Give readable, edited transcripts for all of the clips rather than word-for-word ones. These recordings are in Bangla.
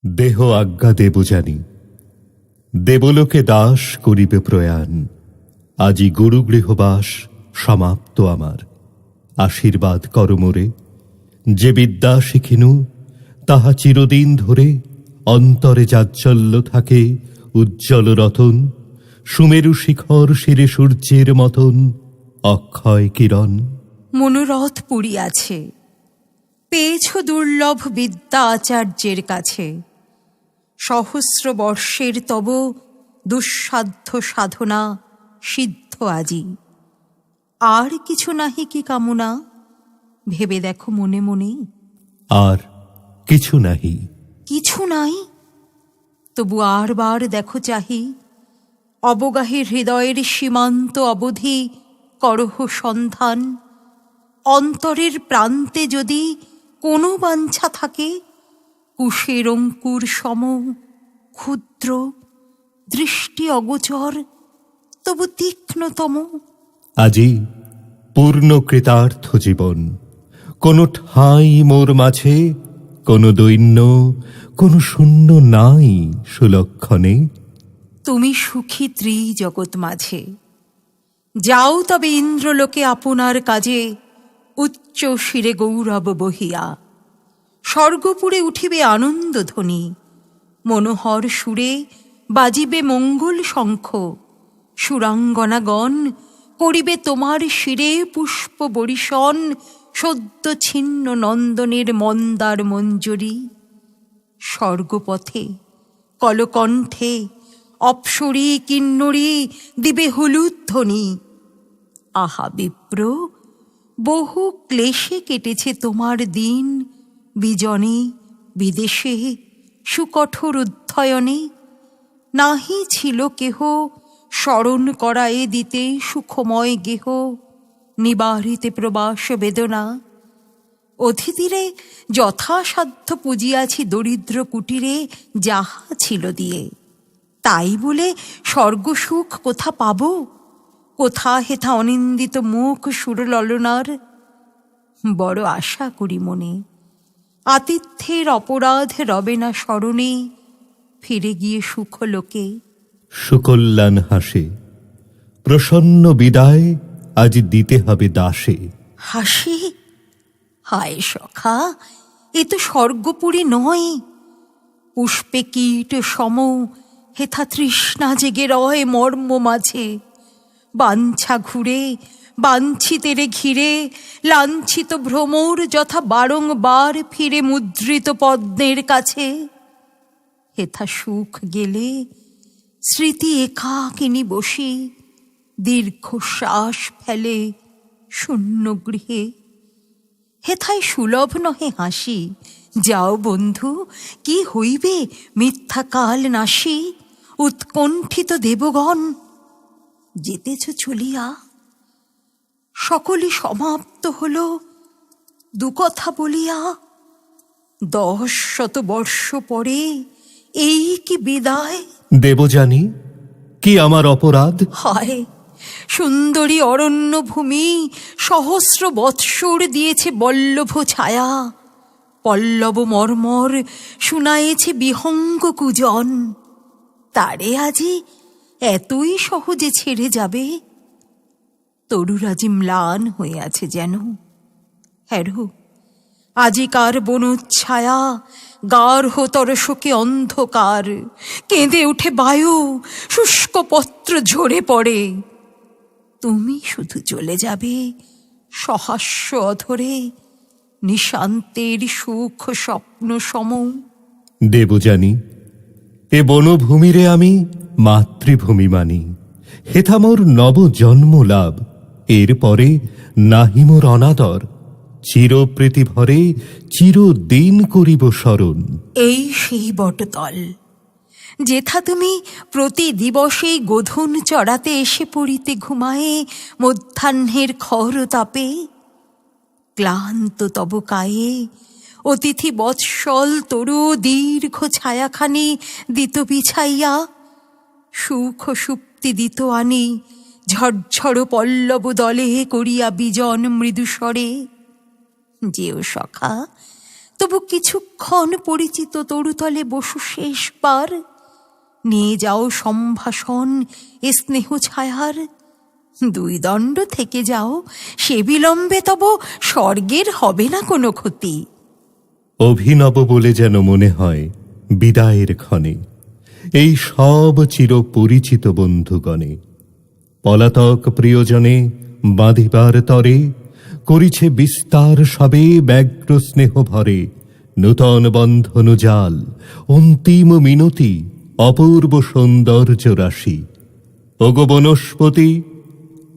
দেহ আজ্ঞা দেব জানি, দেবলোকে দাস করিবে প্রয়াণ। আজি গুরুগৃহবাস সমাপ্ত আমার, আশীর্বাদ কর মোরে। যে বিদ্যা শিখিনু তাহা চিরদিন ধরে, অন্তরে যাজ্জল্য থাকে উজ্জ্বল রতন। সুমেরু শিখর শিরে সূর্যের মতন অক্ষয় কিরণ। মনোরথ পুড়িয়াছে, পেয়েছ দুর্লভ বিদ্যা আচার্যের কাছে। সহস্র বর্ষের তব দুঃসাধ্য সাধনা সিদ্ধ আজি। আর কিছু নাহি কি কামনা, ভেবে দেখো মনে মনে। আর কিছু নাহি, কিছু নাই, তবু আর বার দেখো চাহি। অবগাহী হৃদয়ের সীমান্ত অবধি করহ সন্ধান। অন্তরের প্রান্তে যদি কোনো বাঞ্ছা থাকে, কুশের অঙ্কুর সম ক্ষুদ্র, দৃষ্টি অগোচর তবু তীক্ষ্ণতম। আজি পূর্ণ কৃতার্থ জীবন। কোন ঠাঁই মোর মাঝে, কোন দৈন্য, কোন শূন্য নাই সুলক্ষণে। তুমি সুখী ত্রিজগৎ মাঝে। যাও তবে ইন্দ্রলোকে আপনার কাজে, উচ্চ শিরে গৌরব বহিয়া। স্বর্গপুরে উঠিবে আনন্দ ধ্বনি, মনোহর সুরে বাজিবে মঙ্গল শঙ্খ। সুরাঙ্গনাগণ করিবে তোমার শিরে পুষ্প বরিশন, সদ্য ছিন্ন নন্দনের মন্দার মঞ্জরি। স্বর্গপথে কলকণ্ঠে অপ্সরী কিন্নরী দিবে হুলুধ্বনি। আহা বিপ্র, বহু ক্লেশে কেটেছে তোমার দিন, বিজনে বিদেশে সুকঠোর অধ্যয়নে। নাহি ছিল কেহ স্মরণ করায়ে দিতে সুখময় গেহ, নিবারিতে প্রবাস বেদনা। অতিথিরে যথাসাধ্য পুজিয়াছি দরিদ্র কুটিরে, যাহা ছিল দিয়ে। তাই বলে স্বর্গসুখ কোথা পাব? কোথা হেথা অনিন্দিত মুখ সুরললনার? বড় আশা করি মনে, আতিথ্যের অপরাধ রবে না স্মরণে, ফিরে গিয়ে সুখ লোকে। সুকল্যাণ হাসে, প্রসন্ন বিদায় আজ দিতে হবে দাসে। হাসি? হায় সখা, এ তো স্বর্গপুরী নয়। পুষ্পে কীট সম হেথা তৃষ্ণা জেগে রয় মর্ম মাঝে। বাঞ্ছা ঘুরে বাঞ্ছিতেরে ঘিরে, লাঞ্ছিত ভ্রমর যথা বারংবার ফিরে মুদ্রিত পদ্মের কাছে। হেথা সুখ গেলে স্মৃতি একাকিনী বসি, দীর্ঘশ্বাস ফেলে শূন্য গৃহে। হেথায় সুলভ নহে হাসি, যাও বন্ধু, কি হইবে মিথ্যা কাল নাশি। উৎকণ্ঠিত দেবগণ যেতেছ চলিয়া, সকলই সমাপ্ত হল দুকথা বলিয়া। 10 বর্ষ পরে এই কি বিদায়? দেবযানী, কি আমার অপরাধ? হায়, সুন্দরী অরণ্য ভূমি সহস্র বৎসর দিয়েছে বল্লভ ছায়া। পল্লব মর্মর শুনায়েছে বিহঙ্গ কুজন, তারে আজি এতই সহজে ছেড়ে যাবে? তরুরাজি ম্লান হয়ে আছে যেন। হ্যারো, আজিকার বনচ্ছায়া গার্হতর শোকে অন্ধকার। কেঁদে উঠে বায়ু, শুষ্ক পত্র ঝরে পড়ে। তুমি শুধু চলে যাবে সহাস্য অধরে, নিশান্তের সুখ স্বপ্ন সম। দেবযানী, এ বনভূমিরে আমি মাতৃভূমি মানি। হেথা মোর নব জন্ম লাভ, এরপরে নাহি মোর অনাদর। চিরপ্রীতি ভরে চিরদিন করিব স্মরণ। এই সেই বটতল, যেথা তুমি প্রতি দিবসে গোধূন চড়াতে এসে পড়িতে ঘুমায়ে মধ্যাহ্নের খর তাপে। ক্লান্ত তব কায়ে অতিথি বৎসল তরু দীর্ঘ ছায়াখানি দিত বিছাইয়া। সুখ সুপ্তি দিত আনি ঝরঝর পল্লব দলে করিয়া বিজন মৃদুস্বরে। যেও সখা, তবু কিছুক্ষণ পরিচিত তরুতলে বসু শেষবার, নিয়ে যাও সম্ভাষণ এ স্নেহ ছায়ার। দুই দণ্ড থেকে যাও, সে বিলম্বে তব স্বর্গের হবে না কোনো ক্ষতি। অভিনব বলে যেন মনে হয় বিদায়ের ক্ষণে এই সব চিরপরিচিত বন্ধুগণে। পলাতক প্রিয়জনে বাঁধিবার তরে করিছে বিস্তার সবে ব্যগ্র স্নেহ ভরে। নূতন বন্ধন জাল, অন্তিম মিনতি, অপূর্ব সৌন্দর্য রাশি। ওগো বনস্পতি,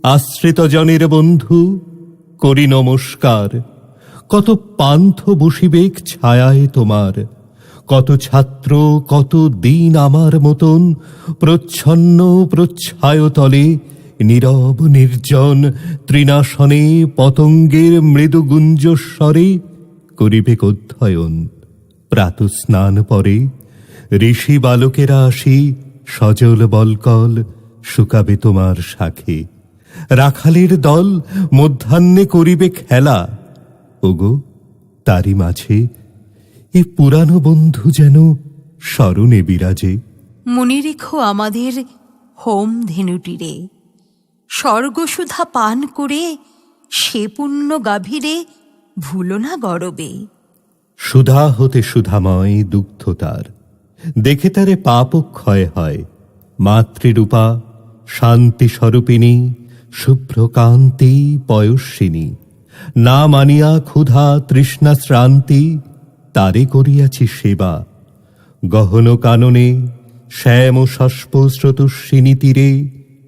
আশ্রিত জনের বন্ধু, করি নমস্কার। কত পান্থ বসিবেক ছায়ায় তোমার, কত ছাত্র কত দিন আমার মতন প্রচ্ছন্ন প্রচ্ছায় তলে নীরব নির্জন তৃণাসনে পতঙ্গের মৃদু গুঞ্জস্বরে করিবেক অধ্যয়ন। প্রাতঃস্নান পরে ঋষি বালকেরা আসি সজল বলকল শুকাবে তোমার শাখে। রাখালের দল মধ্যাহ্নে করিবে খেলা। ওগো তারি মাঝে এ পুরানো বন্ধু যেন স্মরণে বিরাজে। মনে রেখো আমাদের হোম ধেনুটিরে, স্বর্গসুধা পান করে সে পুণ্য গাভীরে ভুলো না গরবে। সুধা হতে সুধাময় দুগ্ধ তার, দেখে তারে পাপ ক্ষয় হয়। মাতৃরূপা শান্তি স্বরূপিণী, শুভ্রকান্তি পয়স্বিনী। না মানিয়া ক্ষুধা তৃষ্ণা শ্রান্তি, তারে করিয়াছি সেবা। গহন কাননে শ্যাম শস্প স্রোতস্বিনী তীরে,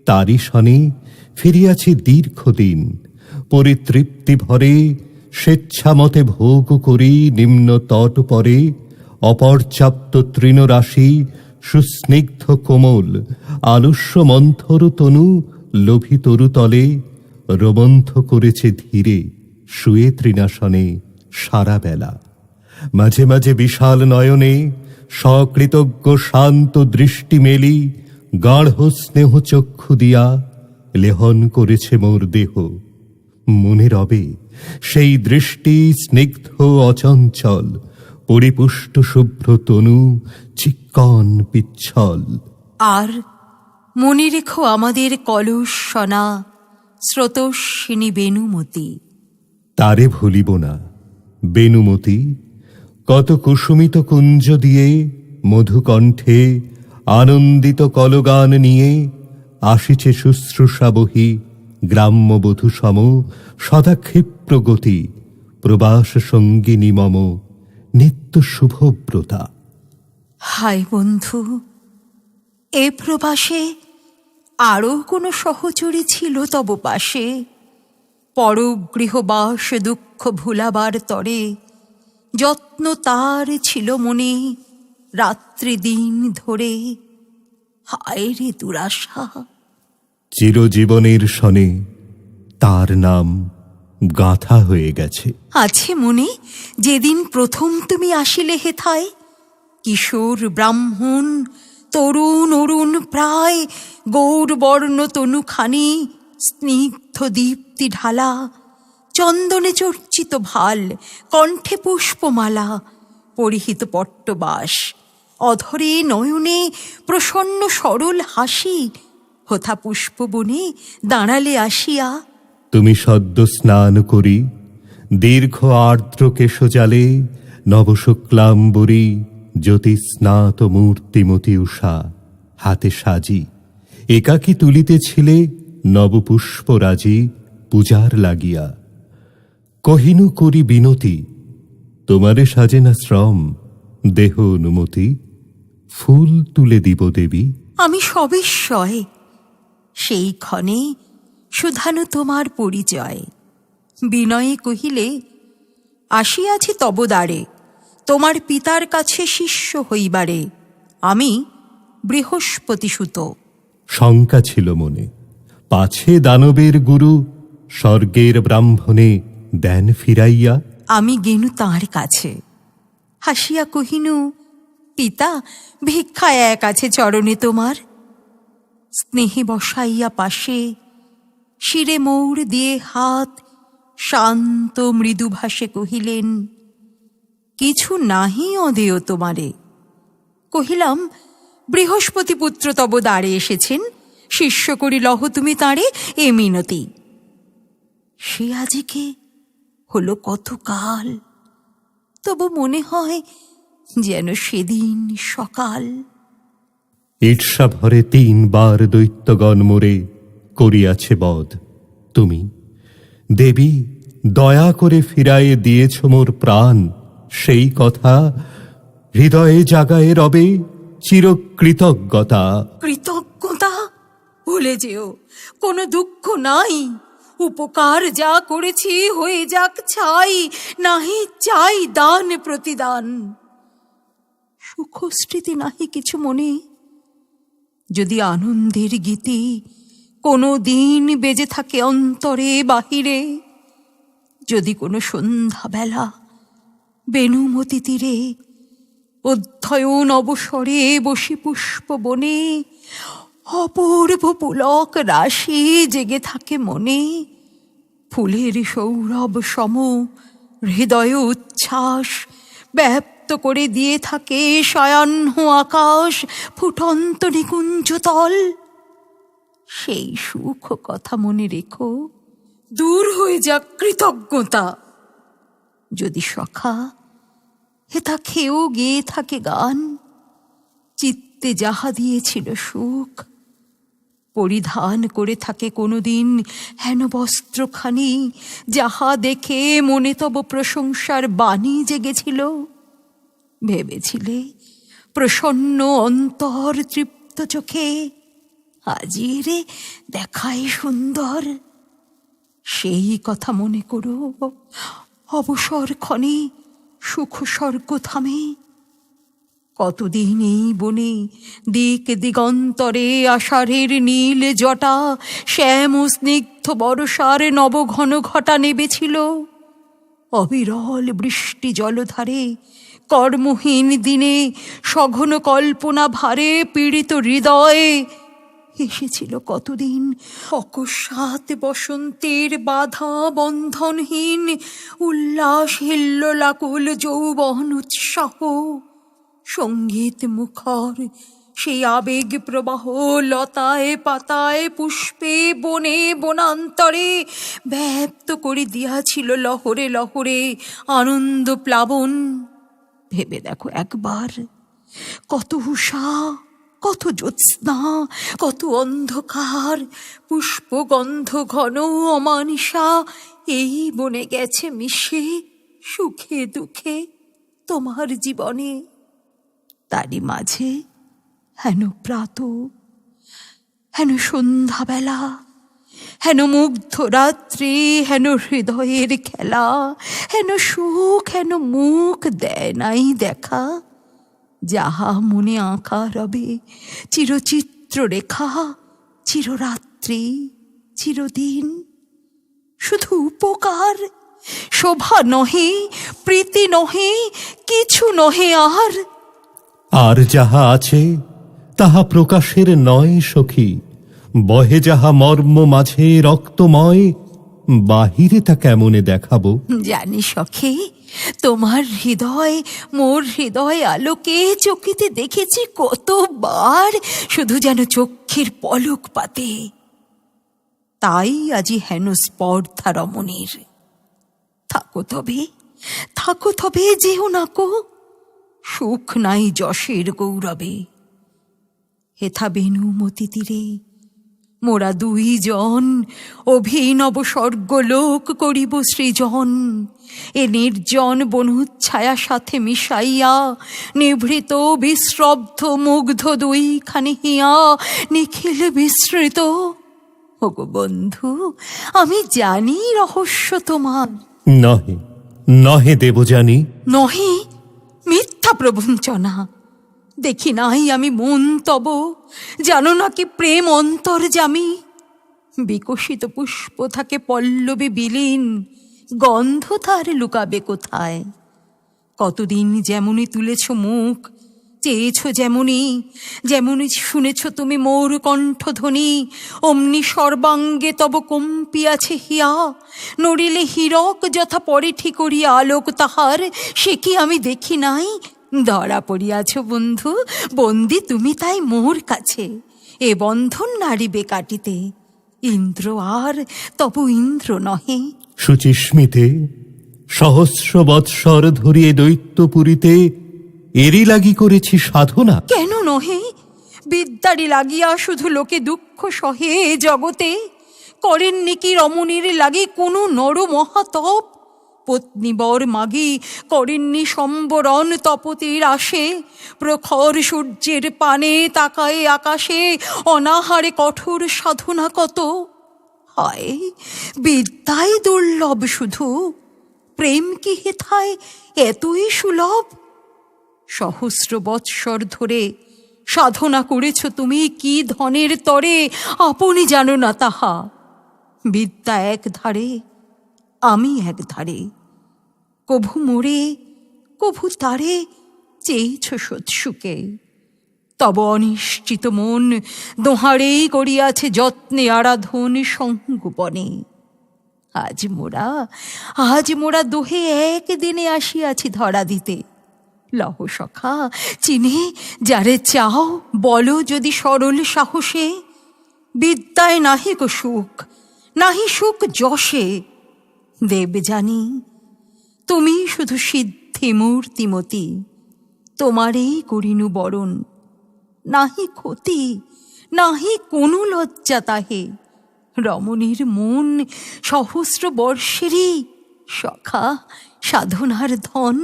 তারি সনে ফিরিয়াছি দীর্ঘদিন। পরিতৃপ্তি ভরে স্বেচ্ছামতে ভোগ করি নিম্ন তট পরে। অপর্যাপ্ত তৃণরাশি সুস্নিগ্ধ কোমল, আলস্য মন্থর তনু লোভী তরুতলে। রোমন্থ করেছে ধীরে শুয়ে তৃণাসনে সারা বেলা। মাঝে মাঝে বিশাল নয়নে সকৃতজ্ঞ শান্ত দৃষ্টি মেলি। গাঢ় স্নেহ চক্ষু দিয়া লেহন করেছে মোর দেহ। মনে রবে সেই দৃষ্টি স্নিগ্ধ অচঞ্চল, পরিপুষ্ট শুভ্র তনু চিক্কন পিচ্ছল। আর মনে রেখো আমাদের কলুষ সনা স্রোতস্বিনী বেণুমতি। তারে ভুলিব না বেণুমতি, কত কুসুমিত কুঞ্জ দিয়ে মধুকণ্ঠে আনন্দিত কলগান নিয়ে আসিছে শুশ্রূষা বহি। গ্রাম্য বধূ সম সদা ক্ষিপ্র গতি, প্রবাস সঙ্গিনী মম নিত্য শুভব্রতা। হায় বন্ধু, এ প্রবাসে আরও কোনো সহচরী ছিল তব পাশে? পরগৃহবাস দুঃখ ভুলাবার তরে যত্ন তার ছিল মনে রাত্রি দিন ধরে। হায় রে দুরাশা। চিরজীবনের সনে তার নাম গাঁথা হয়ে গেছে। আছে মনে যেদিন প্রথম তুমি আসিলে হেথায়? কিশোর ব্রাহ্মণ তরুণ অরুণ প্রায়, গৌরবর্ণ তনুখানি স্নিগ্ধ দীপ্তি ঢালা। চন্দনে চর্চিত ভাল, কণ্ঠে পুষ্পমালা, পরিহিত পট্টবাস, অধরে নয়নে প্রসন্ন সরল হাসি। হোথা পুষ্পবনে দাঁড়ালে আসিয়া। তুমি সদ্য স্নান করি দীর্ঘ আর্দ্র কেশজালে, নবশুক্লাম্বরী জ্যোতিস্নাত মূর্তিমতী উষা হাতে সাজি। একাকী তুলিতেছিলে নবপুষ্পরাজি পূজার লাগিয়া। কহিনু করি বিনতি, তোমারে সাজে না শ্রম দেহ অনুমতি। ফুল তুলে দিব দেবী। আমি সবিস্ময় সেই ক্ষণে শুধানু তোমার পরিচয়। বিনয়ে কহিলে, আসিয়াছি তব দ্বারে তোমার পিতার কাছে শিষ্য হইবারে। আমি বৃহস্পতিসুত। শঙ্কা ছিল মনে, পাছে দানবের গুরু স্বর্গের ব্রাহ্মণে দেন ফিরাইয়া। আমি গেনু তাঁর কাছে, হাসিয়া কহিনু, পিতা ভিক্ষা এক আছে চরণে তোমার। স্নেহে বসাইয়া পাশে শিরে মৌড় দিয়ে হাত শান্ত মৃদু ভাষে কহিলেন, কিছু নাহি অদেয় তোমারে। কহিলাম, বৃহস্পতি পুত্র তব দ্বারে এসেছেন, শিষ্য করি লহ তুমি তাঁরে এ মিনতি। সে আজিকে হলো কত কাল, তবু মনে হয় যেন সেদিন সকাল। ঈর্ষা ভরে 3 বার দৈত্যগণ মোরে করিয়াছে বধ। তুমি দেবী দয়া করে ফিরায়ে দিয়েছ মোর প্রাণ, সেই কথা হৃদয়ে জাগায়ে রবে চিরকৃতজ্ঞতা। কৃতজ্ঞতা ভুলে যেও, কোনো দুঃখ নাই। উপকার যা করেছি হয়ে যাক ছাই, নাহি চাই দান প্রতিদান। সুখ স্মৃতি নাহি কিছু মনে, যদি আনন্দের গীতি কোনো দিন বেজে থাকে অন্তরে বাহিরে, যদি কোনো সন্ধ্যাবেলা বেণুমতি তীরে অধ্যয়ন অবসরে বসি পুষ্প বনে, অপূর্ব পুলক রাশি জেগে থাকে মনে, ফুলের সৌরভ সম হৃদয় উচ্ছ্বাস ব্যাপ্ত করে দিয়ে থাকে সায়াহ্ন আকাশ ফুটন্ত নিকুঞ্জ তল। সেই সুখ কথা মনে রেখো, দূর হয়ে যাক কৃতজ্ঞতা। যদি সখা হেতা খেয়েও গেয়ে থাকে গান, চিত্তে যাহা দিয়েছিল সুখ, পরিধান করে থাকে কোনোদিন হেন বস্ত্রখানি, যাহা দেখে মনে তব প্রশংসার বাণী জেগেছিল, ভেবেছিলে প্রসন্ন অন্তর তৃপ্ত চোখে আজি রে দেখায় সুন্দর। সেই কথা মনে করো অবসর ক্ষণে সুখ স্বর্গ থামে। কতদিন এই বনে দিক দিগন্তরে আষাঢ়ের নীল জটা শ্যাম স্নিগ্ধ বর্ষার নবঘন ঘটা নেবেছিল, অবিরল বৃষ্টি জলধারে কর্মহীন দিনে সঘন কল্পনা ভারে পীড়িত হৃদয়ে এসেছিল কতদিন অকস্মাৎ বসন্তের বাধা বন্ধনহীন উল্লাস হিল্লোলাকুল যৌবন উৎসাহ, সঙ্গীত মুখর সেই আবেগ প্রবাহ লতায় পাতায় পুষ্পে বনে বনান্তরে ব্যাপ্ত করে দিয়াছিল লহরে লহরে আনন্দ প্লাবন। ভেবে দেখো একবার, কত উষা, কত জ্যোৎস্না, কত অন্ধকার, পুষ্পগন্ধ ঘন অমানিসা এই বনে গেছে মিশে সুখে দুঃখে তোমার জীবনে। তারই মাঝে হেন প্রাত, হেন সন্ধ্যাবেলা, হেন মুগ্ধ রাত্রি, হেন হৃদয়ের খেলা, হেন সুখ, হেন মুখ দেয় নাই দেখা, যাহা মনে আঁকা রবে চিরচিত্র রেখা, চিররাত্রি চিরদিন। শুধু উপকার, শোভা নহে, প্রীতি নহে, কিছু নহে আর। আর যাহা আছে তাহা প্রকাশের নয় সখী, বহে যাহা মর্ম মাঝে রক্তময়, বাহিরে তা কেমনে দেখাবো। জানি সখী, তোমার হৃদয় মোর হৃদয় আলোকে চকিতে দেখেছি কতবার, শুধু যেন চক্ষের পলক পাতে। তাই আজি হেন স্পর্ধা রমণীর। থাকো তবে, থাকো তবে, যেও নাকো, সুখ নাই যশের গৌরবে। হেথা বেণুমতি তীরে মোরা 2 জন অভিনব স্বর্গলোক করিব সৃজন। এ নির্জন বনুচ্ছায়া সাথে মিশাইয়া নিভৃত বিশ্রব্ধ মুগ্ধ 2খানি হিয়া নিখিল বিস্মৃত। ওগো বন্ধু, আমি জানি রহস্য তোমার। নহে নহে দেবযানী, নহে, মিথ্যা প্রবঞ্চনা। দেখি নাই আমি মন তব, জানো না কি প্রেম অন্তর্যামী। বিকশিত পুষ্প থাকে পল্লবে বিলীন, গন্ধ তার লুকাবে কোথায়। কতদিন যেমনি তুলেছ মুখ, চেয়েছ যেমনি যেমনি শুনেছ তুমি মোর কণ্ঠধ্বনি, অমনি সর্বাঙ্গে তব কম্পিয়াছে হিয়া। নড়িলে হীরক যথা পরে ঠিকরিয়া আলোক তাহার, সে কি আমি দেখি নাই? ধরা পড়িয়াছ বন্ধু, বন্দি তুমি তাই মোর কাছে। এ বন্ধন নারিবে কাটিতে, ইন্দ্র আর তব ইন্দ্র নহে। শুচিস্মিতে সহস্র বৎসর ধরিয়ে দৈত্যপুরীতে এরই লাগি করেছি সাধনা। কেন নহে? বিদ্যারি লাগিয়া শুধু লোকে দুঃখ সহে এ জগতে। করেননি কি রমণীর লাগি কোনো নর মহাতপ? পত্নী বর মাগি করেননি সম্বরণ তপতির আসে। প্রখর সূর্যের পানে তাকায়ে আকাশে, অনাহারে কঠোর সাধনা কত। হায়, বিদ্যাই দুর্লভ শুধু, প্রেম কি হেথায় এতই সুলভ? সহস্র বৎসর ধরে সাধনা করেছ তুমি কি ধনের তরে, আপনি জানো না তাহা। বিদ্যা এক ধারে, আমি এক ধারে, কভু মোরে কভু তারে চেয়েছ সৎসুকে। তব অনিশ্চিত মন দোহারেই করিয়াছে যত্নে আরাধন সঙ্গোপনে। আজ মোরা দোহে একদিনে আসিয়াছি ধরা দিতে। লহ সখা, চিনে যারে চাও বলো যদি সরল সাহসে। বিদ্যায় নাহি গো সুখ, নাহি সুখ যশে। দেব জানি তুমি শুধু সিদ্ধি মূর্তিমতী, তোমারেই করিনু বরণ। নাহি ক্ষতি, নাহি কোনো লজ্জা তাহে। রমণীর মন সহস্র বর্ষেরই, সখা সাধনার ধন।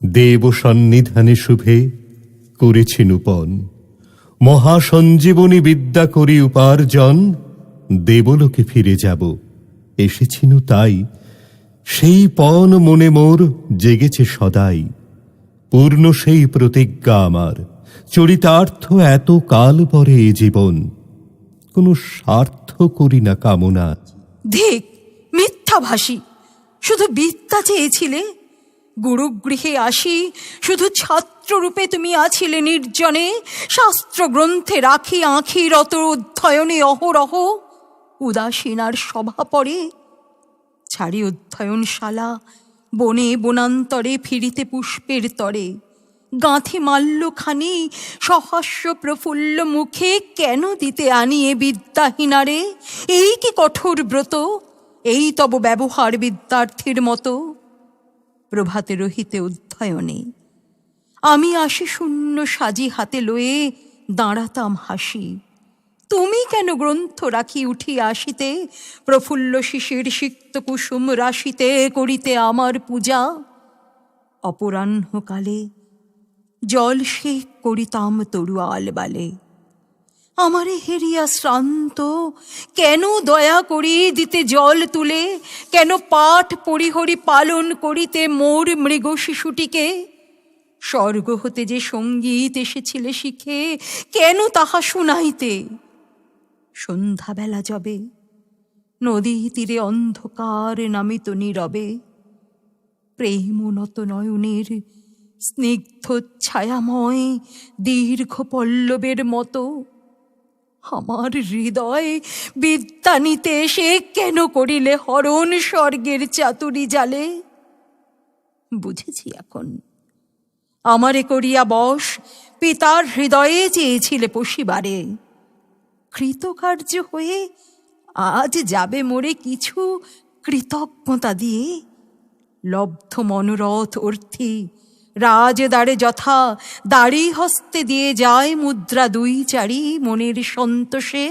দেব সন্নিধানে শুভে করেছি নূপন, মহাসঞ্জীবনী বিদ্যা করি উপার্জন। দেবলোকে ফিরে যাব এসেছিনু তাই, সেই পণ মনে মোর জেগেছে সদাই। পূর্ণ সেই প্রতিজ্ঞা আমার, চরিতার্থ এত কাল পরে এ জীবন। কোনো স্বার্থ করি না কামনা। ধিক, মিথ্যাভাষী! শুধু বিদ্যা চেয়েছিলে। গুরুগৃহে আসি শুধু ছাত্ররূপে তুমি আছিলে নির্জনে। শাস্ত্র গ্রন্থে রাখি আঁখি রত অধ্যয়নে অহরহ। উদাসীনার সভা পড়ে ছাড়ি অধ্যয়নশালা, বনে বনান্তরে ফিরিতে পুষ্পের তরে। গাঁথি মাল্যখানি সহাস্য প্রফুল্ল মুখে, কেন দিতে আনিয়ে বিদ্যাহীনারে? এই কি কঠোর ব্রত? এই তব ব্যবহার বিদ্যার্থীর মতো? প্রভাতে রহিতে অধ্যয়নে আমি আসি শূন্য সাজি হাতে লয়ে, দাঁড়াতাম হাসি। তুমি কেন গ্রন্থ রাখি উঠিয়া আসিতে, প্রফুল্ল শিশির সিক্ত কুসুম রাশিতে করিতে আমার পূজা। অপরাহ্নকালে জল সেক করিতাম তরুয়াল বালে। আমারে হেরিয়া শ্রান্ত কেন দয়া করি দিতে জল তুলে? কেন পাঠ পরিহরি পালন করিতে মোর মৃগ শিশুটিকে? স্বর্গ হতে যে সঙ্গীত এসেছিলে শিখে, কেন তাহা শুনাইতে? সন্ধ্যাবেলা যবে নদী তীরে অন্ধকার নামিত নীরবে, প্রেমনত নয়নের স্নিগ্ধ ছায়াময় দীর্ঘ পল্লবের মতো আমার হৃদয় বিদ্যা নিতে এসে কেন করিলে হরণ স্বর্গের চাতুরি জালে? বুঝেছি এখন, আমারে করিয়া বশ পিতার হৃদয়ে চেয়েছিলে পশিবারে। কৃতকার্য হয়ে আজ যাবে মোরে কিছু কৃতজ্ঞতা দিয়ে। লব্ধ মনোরথ অর্থী রাজদ্বারে যথা দাড়ি হস্তে দিয়ে যায় মুদ্রা দুই চারি মনের সন্তোষে।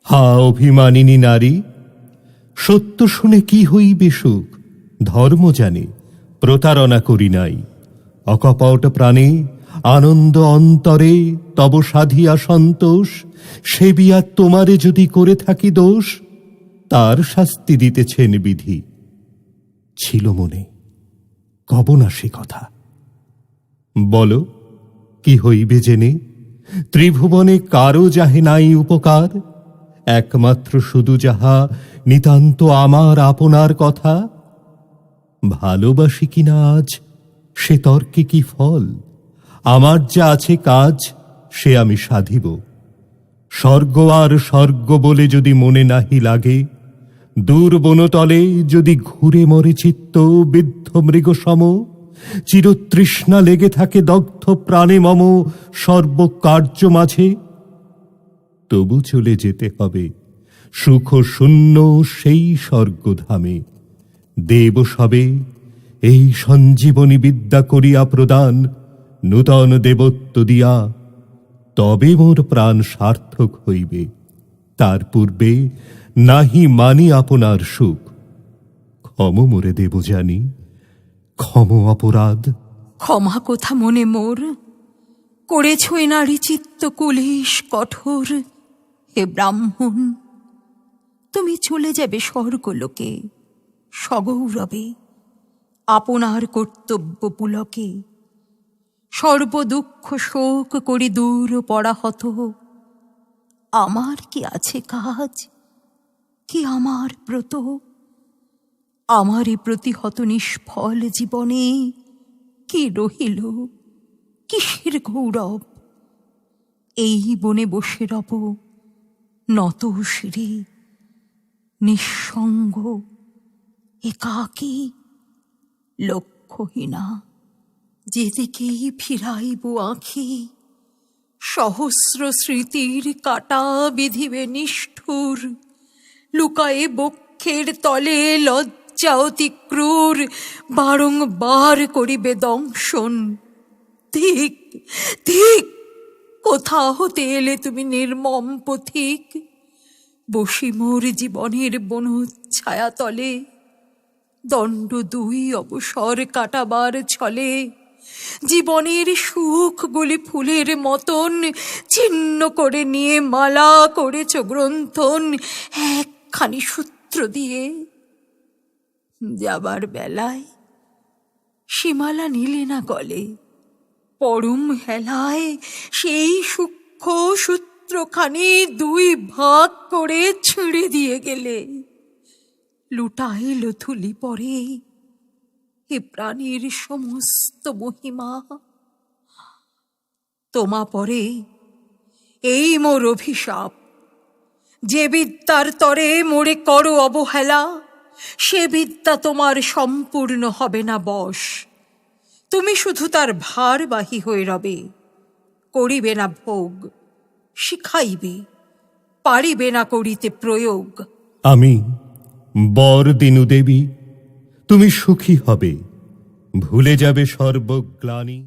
হা অভিমানিনী নারী, সত্য শুনে কি হইবে সুখ? ধর্ম জানে প্রতারণা করি নাই। অকপট প্রাণে আনন্দ অন্তরে তব সাধিয়া সন্তোষ। সেবিয়া তোমারে যদি করে থাকি দোষ, তার শাস্তি দিতেছেন বিধি। ছিল মনে, কব না সে কথা। বলো কি হইবে জেনে? ত্রিভুবনে কারো যাহে নাই উপকার, একমাত্র শুধু যাহা নিতান্ত আমার আপনার কথা। ভালোবাসি কিনা আজ সে তর্কে কি ফল? আমার যা আছে কাজ সে আমি সাধিব। স্বর্গ আর স্বর্গ বলে যদি মনে নাহি লাগে, দূর বনতলে যদি ঘুরে মরে চিত্ত বিদ্ধ মৃগ সম, চিরতৃষ্ণা লেগে থাকে দগ্ধ প্রাণে মম সর্বকার্য মাঝে, তবু চলে যেতে হবে সুখ শূন্য সেই স্বর্গধামে। দেব সবে এই সঞ্জীবনী বিদ্যা করিয়া প্রদান, নূতন দেবত্ব দিয়া তবে মোর প্রাণ সার্থক হইবে। তার পূর্বে নাহি মানি আপনার সুখ, ক্ষম মোরে দেব জানি, ক্ষম অপরাধ। ক্ষমা কোথা মনে মোর, করেছ এ নারী চিত্ত কুলিশ কঠোর। হে ব্রাহ্মণ, তুমি চলে যাবে স্বর্গলোকে সগৌরবে, আপনার কর্তব্য পুলকে। সর্বদুঃখ শোক করি দূর পরাহত, আমার কি আছে কাজ, কি আমার ব্রত? আমারই প্রতিহত নিষ্ফল জীবনে কি রহিল, কিসের গৌরব? এই বনে বসে রব নত শিরে, নিঃসঙ্গ একাকী লক্ষ্যহীনা। যেদিকেই ফিরাইব আঁখি, সহস্র স্মৃতির কাটা বিধিবে নিষ্ঠুর। লুকায়ে বক্ষের তলে লজ্জা অতি ক্রূর, বারংবার করিবে দংশন। ঠিক ঠিক, কোথা হতে এলে তুমি নির্মম পথিক? বসি মোর জীবনের বনচ্ছায়া তলে, দণ্ড দুই অবসর কাটাবার ছলে। জীবনের সুখগুলি ফুলের মতন ছিন্ন করে নিয়ে মালা করেছ গ্রন্থন একখানি সূত্র দিয়ে। যাবার বেলায় সীমালা নিলে না গলে, পরম হেলায় সেই সূক্ষ্ম সূত্রখানি দুই ভাগ করে ছিঁড়ে দিয়ে গেলে। লুটাইল থুলি পরে এ প্রাণীর সমস্ত মহিমা। তোমা পরে এই মোর অভিশাপ, যে বিদ্যার তরে মোরে করো অবহেলা, সে বিদ্যা তোমার সম্পূর্ণ হবে না বশ। তুমি শুধু তার ভারবাহী হয়ে রবে, করিবে না ভোগ, শিখাইবে, পারিবে না করিতে প্রয়োগ। আমি বর দিনু দেবী, তুমি সুখী হবে, ভুলে যাবে সর্বগ্লানি।